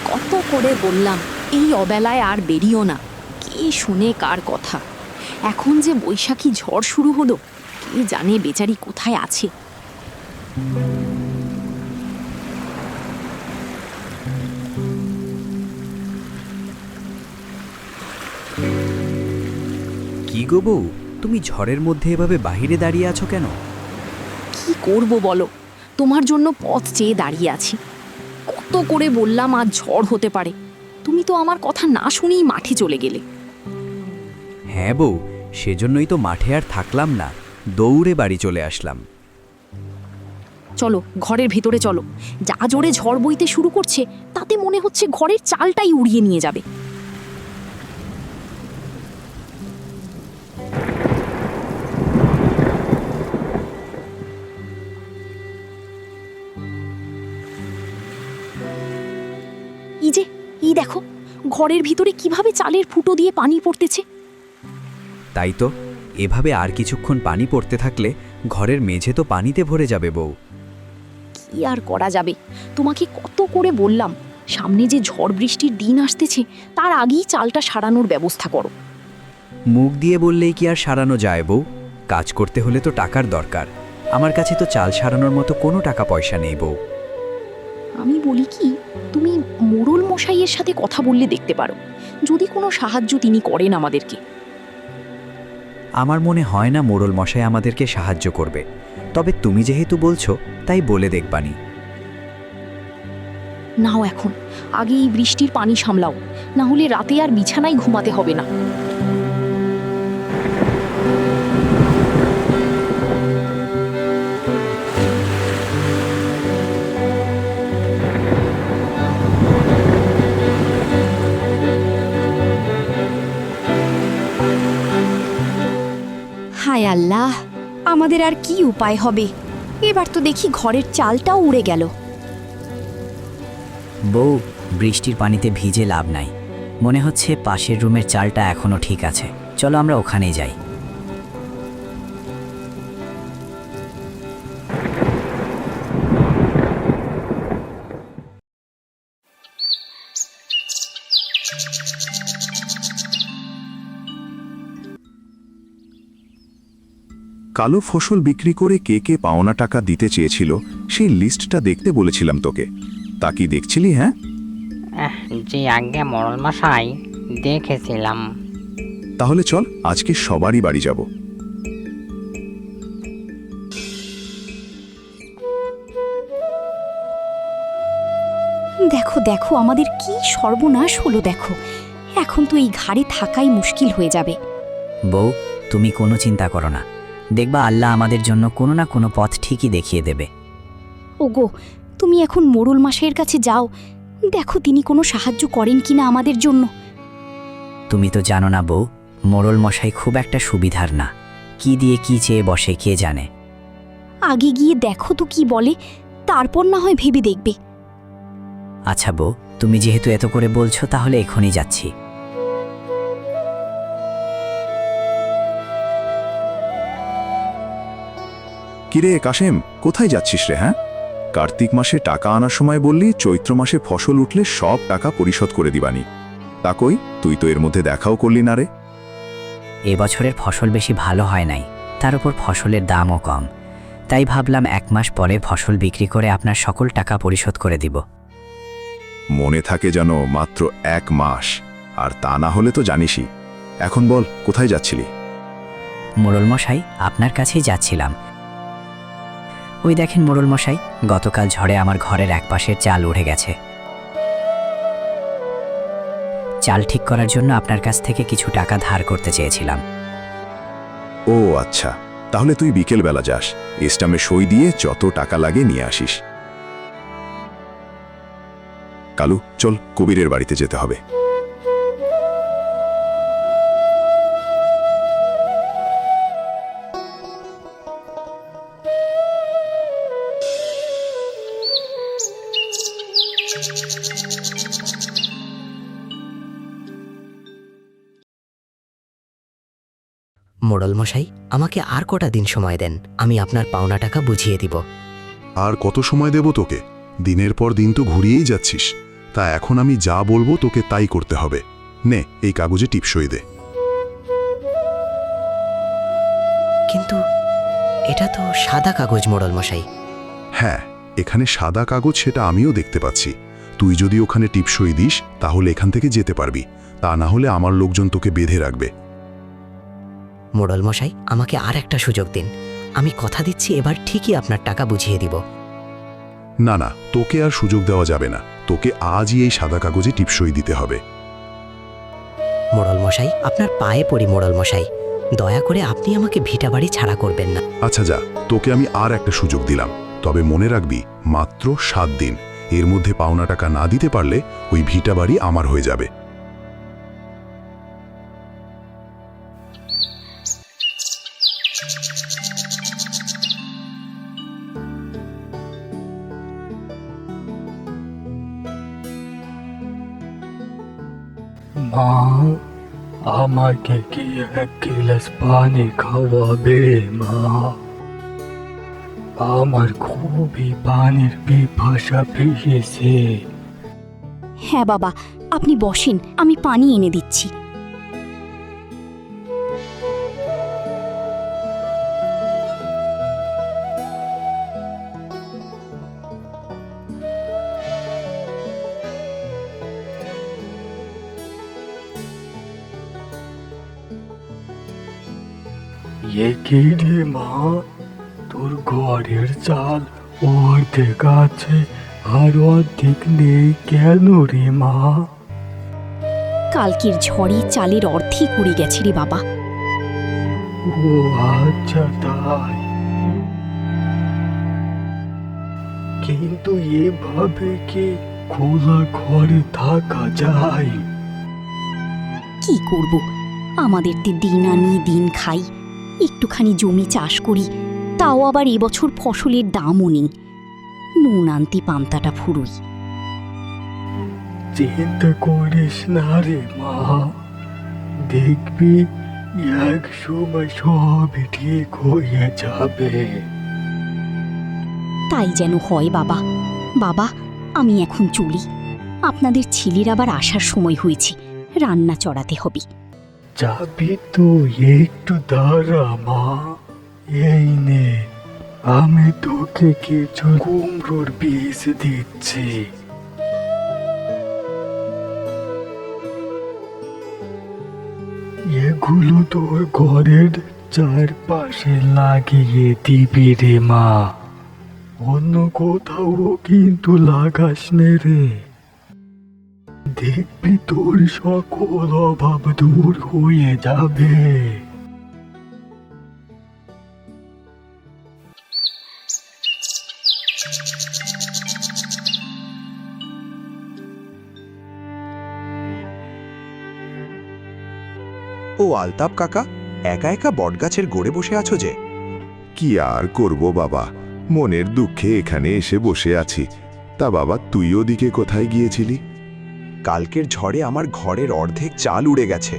কত করে বললাম এই অবেলায় আর বেরিও না, কে শুনে কার কথা। এখন যে বৈশাখী ঝড় শুরু হলো, কে জানে বেচারি কোথায় আছে। কি গো বউ, তুমি ঝড়ের মধ্যে এভাবে বাহিরে দাঁড়িয়ে আছো কেন? কি করব বলো, তোমার জন্য পথ চেয়ে দাঁড়িয়ে আছি। কত করে বললাম আজ ঝড় হতে পারে, তুমি তো আমার কথা না শুনেই মাঠে চলে গেলে। হ্যাঁ বউ, সেজন্যই তো মাঠে আর থাকলাম না, দৌড়ে বাড়ি চলে আসলাম। চলো ঘরের ভেতরে চলো, যা জোরে ঝড় বইতে শুরু করছে তাতে মনে হচ্ছে ঘরের চালটাই উড়িয়ে নিয়ে যাবে। এই দেখো, ঘরের ভিতরে কিভাবে চালের ফুটো দিয়ে পানি পড়তেছে। তাই তো, এভাবে আর কিছুক্ষণ পানি পড়তে থাকলে ঘরের মেঝে তো পানিতে ভরে যাবে বউ। কি আর করা যাবে, তোমাকে কত করে বললাম সামনে যে ঝড় বৃষ্টির দিন আসতেছে তার আগেই চালটা সারানোর ব্যবস্থা করো। মুখ দিয়ে বললেই কি আর সারানো যায় বউ? কাজ করতে হলে তো টাকার দরকার। আমার কাছে তো চাল সারানোর মতো কোনো টাকা পয়সা নেই বউ। আমি বলি কি, তুমি মোড়ল মশাইয়ের সাথে কথা বললে দেখতে পারো, যদি কোনো সাহায্য তিনি করেন আমাদেরকে। আমার মনে হয় না মোড়ল মশাই আমাদেরকে সাহায্য করবে, তবে তুমি যেহেতু বলছো তাই বলে দেখবানি। নাও এখন আগে এই বৃষ্টির পানি সামলাও, না হলে রাতে আর বিছানায় ঘুমাতে হবে না। হায় আল্লাহ, আমাদের আর কি উপায় হবে? এবার তো দেখি ঘরের চালটাও উড়ে গেল। বউ, বৃষ্টির পানিতে ভিজে লাভ নাই। মনে হচ্ছে পাশের রুমের চালটা এখনো ঠিক আছে, চলো আমরা ওখানেই যাই। কালো ফসল বিক্রি করে কে কে পাওনা টাকা দিতে চেয়েছিল সেই লিস্টটা দেখতে বলেছিলাম তোকে, তা কি দেখছিলি? হ্যাঁ, জি আজ্ঞে মোড়ল মশাই, দেখেছিলাম। তাহলে চল আজকে সবারই বাড়ি যাব। দেখো দেখো, আমাদের কি সর্বনাশ হলো দেখো। এখন তো এই ঘাড়ে থাকাই মুশকিল হয়ে যাবে। বউ, তুমি কোনো চিন্তা করো না, দেখবা আল্লাহ আমাদের জন্য কোনো না কোনো পথ ঠিকই দেখিয়ে দেবে। ওগো, তুমি এখন মোড়ল মশাইয়ের কাছে যাও, দেখো তিনি কোনো সাহায্য করেন কিনা আমাদের জন্য। তুমি তো জানো না বউ, মোড়ল মশাই খুব একটা সুবিধার না, কি দিয়ে কি চেয়ে বসে কে জানে। আগে গিয়ে দেখো তো কি বলে, তারপর না হয় ভেবে দেখবে। আচ্ছা বউ, তুমি যেহেতু এত করে বলছো তাহলে এখনই যাচ্ছি। কিরে কাশেম, কোথায় যাচ্ছিস রে? হ্যাঁ, কার্তিক মাসে টাকা আনার সময় বললি চৈত্র মাসে ফসল উঠলে সব টাকা পরিশোধ করে দিবানি, তা কই তুই তো এর মধ্যে দেখাও করলি না রে। এবছরের ফসল বেশি ভালো হয় নাই, তার উপর ফসলের দামও কম, তাই ভাবলাম 1 মাস পরে ফসল বিক্রি করে আপনার সকল টাকা পরিশোধ করে দিব। মনে থাকে যেন মাত্র 1 মাস, আর তা না হলে তো জানিসই। এখন বল কোথায় যাচ্ছিলি? মোড়ল মশাই, আপনার কাছেই যাচ্ছিলাম। ওই দেখেন মোড়ল মশাই, গতকাল ঝড়ে আমার ঘরের এক পাশের চাল উড়ে গেছে। চাল ঠিক করার জন্য আপনার কাছ থেকে কিছু টাকা ধার করতে চেয়েছিলাম। ও আচ্ছা, তাহলে তুই বিকেল বেলা যাস, স্টামে সই দিয়ে যত টাকা লাগে নিয়ে আসিস। কালু, চল কবিরের বাড়িতে যেতে হবে। মোড়ল মশাই, আমাকে আর কটা দিন সময় দেন, আমি আপনার পাওনা টাকা বুঝিয়ে দিব। আর কত সময় দেব তোকে? দিনের পর দিন তো ঘুরিয়েই যাচ্ছিস, তা এখন আমি যা বলবো তোকে তাই করতে হবে। নে, এই কাগজে টিপসই দে। কিন্তু এটা তো সাদা কাগজ মোড়ল মশাই। হ্যাঁ, এখানে সাদা কাগজ, সেটা আমিও দেখতে পাচ্ছি। তুই যদি ওখানে টিপসই দিস তাহলে এখান থেকে যেতে পারবি, তা না হলে আমার লোকজন তোকে বেঁধে রাখবে। মোড়ল মশাই, আমাকে আর একটা সুযোগ দিন। আমি কথা দিচ্ছি এবার ঠিকই আপনার টাকা বুঝিয়ে দিব। না না, তোকে আর সুযোগ দেওয়া যাবে না, তোকে আজই এই সাদা কাগজে টিপসই দিতে হবে। মোড়ল মশাই, আপনার পায়ে পড়ি মোড়ল মশাই, দয়া করে আপনি আমাকে ভিটা বাড়ি ছাড়া করবেন না। আচ্ছা যা, তোকে আমি আর একটা সুযোগ দিলাম, তবে মনে রাখবি মাত্র 7 দিন। এর মধ্যে পাওনা টাকা না দিতে পারলে ওই ভিটা বাড়ি আমার হয়ে যাবে। মা, আমাকে কি 1 গ্লাস পানি খাওয়াবে মা? আমার খুবই পানির পিপাসা পেয়েছে। হ্যাঁ বাবা, আপনি বসেন, আমি পানি এনে দিচ্ছি। এ কি রে মা, তোর ঘরের চাল অর্ধেক আছে আর অর্ধেক নেই কেন রে মা? কালকের ঝড়ে চালের অর্ধেক উড়ে গেছে রে বাবা। ও আচ্ছা তাই। কিন্তু এভাবে কি খোলা ঘরে থাকা যায়? কি করব, আমাদের তো দিন আনি দিন খাই, একটুখানি জমি চাষ করি, তাও আবার এবছর ফসলের দামও নেই। নুন আনতে পান্তাটা ফুরোই। চিন্তা করিস না রে মা, দেখবি এক সময় সবই ঠিক হয়ে যাবে। তাই যেন হয় বাবা। বাবা, আমি এখন চলি, আপনাদের ছেলের আবার আসার সময় হয়েছে, রান্না চড়াতে হবে। যাবি তো, একটু দাঁড়া মা। এই নে, আমি তোকে কিছু কুমড়োর বীজ দিচ্ছি। এগুলো তোর ঘরের চারপাশে লাগিয়ে দিবি রে মা, অন্য কোথাও কিন্তু লাগাস নে রে। দেখবি তোর সকল অভাব দূর হয়ে যাবে। ও আলতাপ কাকা, একা একা বটগাছের গোড়ে বসে আছো যে? কি আর করব বাবা, মনের দুঃখে এখানে এসে বসে আছি। তা বাবা, তুই ওদিকে কোথায় গিয়েছিলি? কালকের ঝড়ে আমার ঘরের অর্ধেক চাল উড়ে গেছে।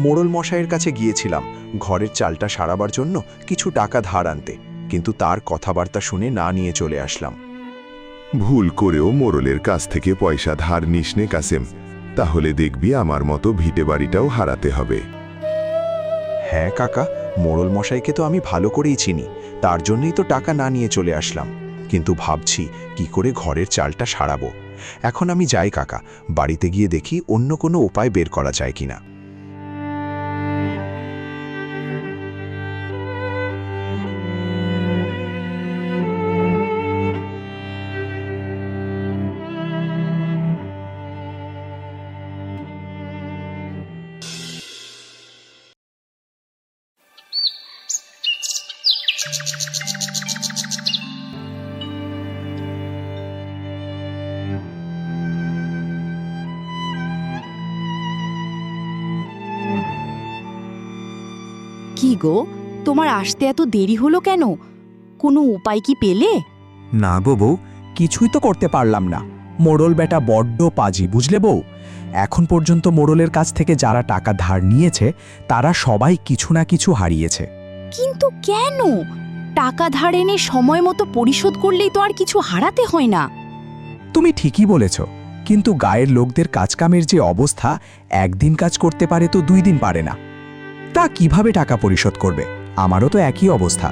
মোড়ল মশাইয়ের কাছে গিয়েছিলাম ঘরের চালটা সারাবার জন্য কিছু টাকা ধার আনতে, কিন্তু তার কথাবার্তা শুনে না নিয়ে চলে আসলাম। ভুল করেও মোড়লের কাছ থেকে পয়সা ধার নিস নে কাসেম, তাহলে দেখবি আমার মতো ভিটে বাড়িটাও হারাতে হবে। হ্যাঁ কাকা, মোড়ল মশাইকে তো আমি ভালো করেই চিনি, তার জন্যই তো টাকা না নিয়ে চলে আসলাম। কিন্তু ভাবছি কি করে ঘরের চালটা সারাবো। এখন আমি যাই কাকা, বাড়িতে গিয়ে দেখি অন্য কোনো উপায় বের করা যায় কিনা। কি গো, তোমার আসতে এত দেরি হলো কেন? কোনো উপায় কি পেলে? না গো বউ, কিছুই তো করতে পারলাম না। মোড়ল বেটা বড্ড পাজি, বুঝলে বউ। এখন পর্যন্ত মোড়লের কাছ থেকে যারা টাকা ধার নিয়েছে তারা সবাই কিছু না কিছু হারিয়েছে। কিন্তু কেন? টাকা ধার এনে সময় মতো পরিশোধ করলেই তো আর কিছু হারাতে হয় না। তুমি ঠিকই বলেছ, কিন্তু গায়ের লোকদের কাজকামের যে অবস্থা, একদিন কাজ করতে পারে তো 2 দিন পারে না। তা কিভাবে টাকা পরিশোধ করবে? আমারও তো একই অবস্থা,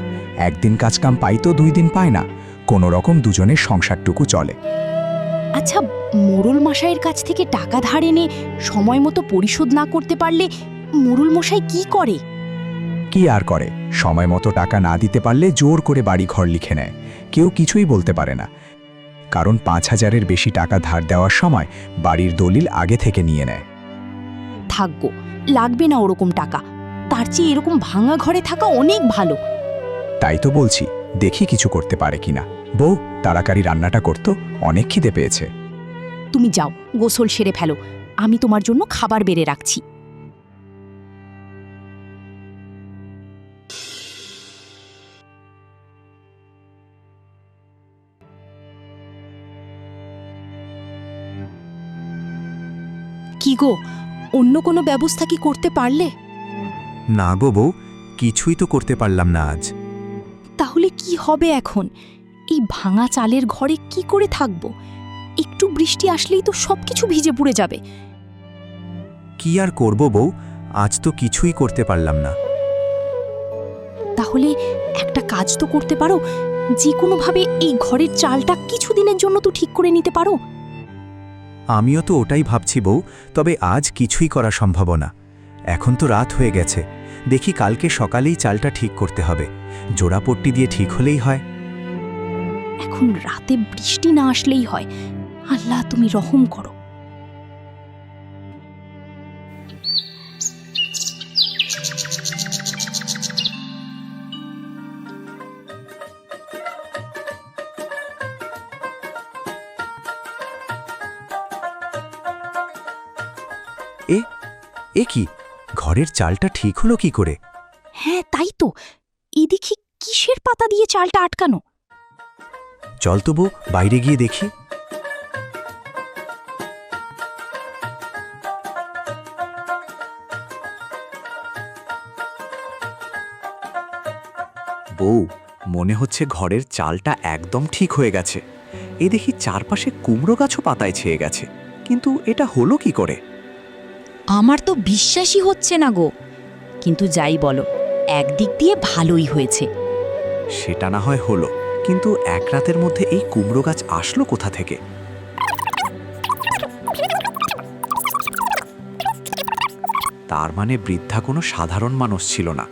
একদিন কাজকাম পাই তো 2 দিন পায় না। কোনো রকম দুজনের সংসারটুকু চলে। আচ্ছা, মোড়ল মশাইয়ের কাছ থেকে টাকা ধার এনে সময় মতো পরিশোধ না করতে পারলে মোড়ল মশাই কি করে? কি আর করে, সময় মতো টাকা না দিতে পারলে জোর করে বাড়ি ঘর লিখে নেয়। কেউ কিছুই বলতে পারে না, কারণ 5,000-এর বেশি টাকা ধার দেওয়ার সময় বাড়ির দলিল আগে থেকে নিয়ে নেয়। থাকবো, লাগবে না ওরকম টাকা। তার চেয়ে এরকম ভাঙা ঘরে থাকা অনেক ভালো। তাই তো বলছি, দেখি কিছু করতে পারে কিনা। বউ, তাড়াতাড়ি রান্নাটা করতো, অনেক খিদে পেয়েছে। তুমি যাও, গোসল সেরে ফেলো, আমি তোমার জন্য খাবার বেড়ে রাখছি। কি গো, অন্য কোনো ব্যবস্থা কি করতে পারলে? না গো বউ, কিছুই তো করতে পারলাম না আজ। তাহলে কি হবে এখন? এই ভাঙা চালের ঘরে কি করে থাকবো? একটু বৃষ্টি আসলেই তো সবকিছু ভিজে পুড়ে যাবে। কি আর করব বউ, আজ তো কিছুই করতে পারলাম না। তাহলে একটা কাজ তো করতে পারো, যে কোনোভাবে এই ঘরের চালটা কিছুদিনের জন্য তো ঠিক করে নিতে পারো। আমিও তো ওটাই ভাবছি বউ, তবে আজ কিছুই করা সম্ভব না। এখন তো রাত হয়ে গেছে, দেখি কালকে সকালেই চালটা ঠিক করতে হবে। জোড়াপট্টি দিয়ে ঠিক হলেই হয়। এখন রাতে বৃষ্টি না আসলেই হয়। আল্লাহ, তুমি রহম করো। এ কি, ঘরের চালটা ঠিক হলো কি করে? হ্যাঁ, তাই তো। এই দেখি কিসের পাতা দিয়ে চালটা আটকানো। চল তো বউ, বাইরে গিয়ে দেখি। বউ, মনে হচ্ছে ঘরের চালটা একদম ঠিক হয়ে গেছে। এ দেখি চারপাশে কুমড়ো গাছও পাতায় ছেয়ে গেছে, কিন্তু এটা হলো কি করে? আমার তো বিশ্বাসই হচ্ছে না গো। কিন্তু যাই বলো, একদিক দিয়ে ভালোই হয়েছে। সেটা না হয় হলো, কিন্তু এক রাতের মধ্যে এই কুমড়ো গাছ আসলো কোথা থেকে? তার মানে বৃদ্ধা কোনো সাধারণ মানুষ ছিল না,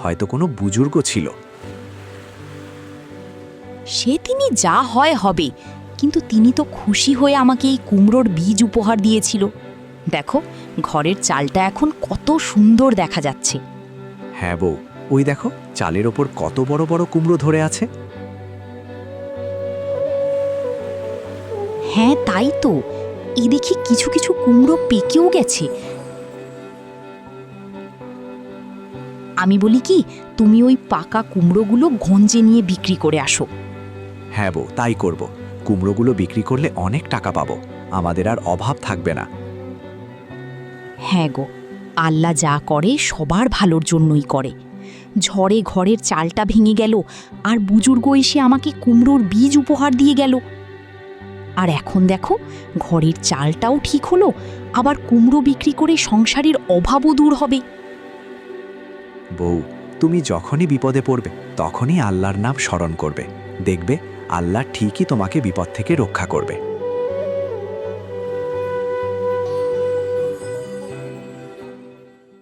হয়তো কোনো বুজুর্গ ছিল। সে তিনি যা হয় হবে, কিন্তু তিনি তো খুশি হয়ে আমাকে এই কুমড়োর বীজ উপহার দিয়েছিল। দেখো, ঘরের চালটা এখন কত সুন্দর দেখা যাচ্ছে। হ্যাঁ বউ, ওই দেখো চালের ওপর কত বড় বড় কুমড়ো ধরে আছে। হ্যাঁ, তাই তো। এই দেখি কিছু কিছু কুমড়ো পেকেও গেছে। আমি বলি কি, তুমি ওই পাকা কুমড়োগুলো গঞ্জে নিয়ে বিক্রি করে আসো। হ্যাঁ বউ, তাই করব। কুমড়োগুলো বিক্রি করলে অনেক টাকা পাবো, আমাদের আর অভাব থাকবে না। হ্যাঁ গো, আল্লাহ যা করে সবার ভালোর জন্যই করে। ঝড়ে ঘরের চালটা ভেঙে গেল, আর বুজুর্গ এসে আমাকে কুমড়োর বীজ উপহার দিয়ে গেল। আর এখন দেখো, ঘরের চালটাও ঠিক হলো, আবার কুমড়ো বিক্রি করে সংসারের অভাবও দূর হবে। বউ, তুমি যখনই বিপদে পড়বে তখনই আল্লাহর নাম স্মরণ করবে, দেখবে আল্লাহ ঠিকই তোমাকে বিপদ থেকে রক্ষা করবে।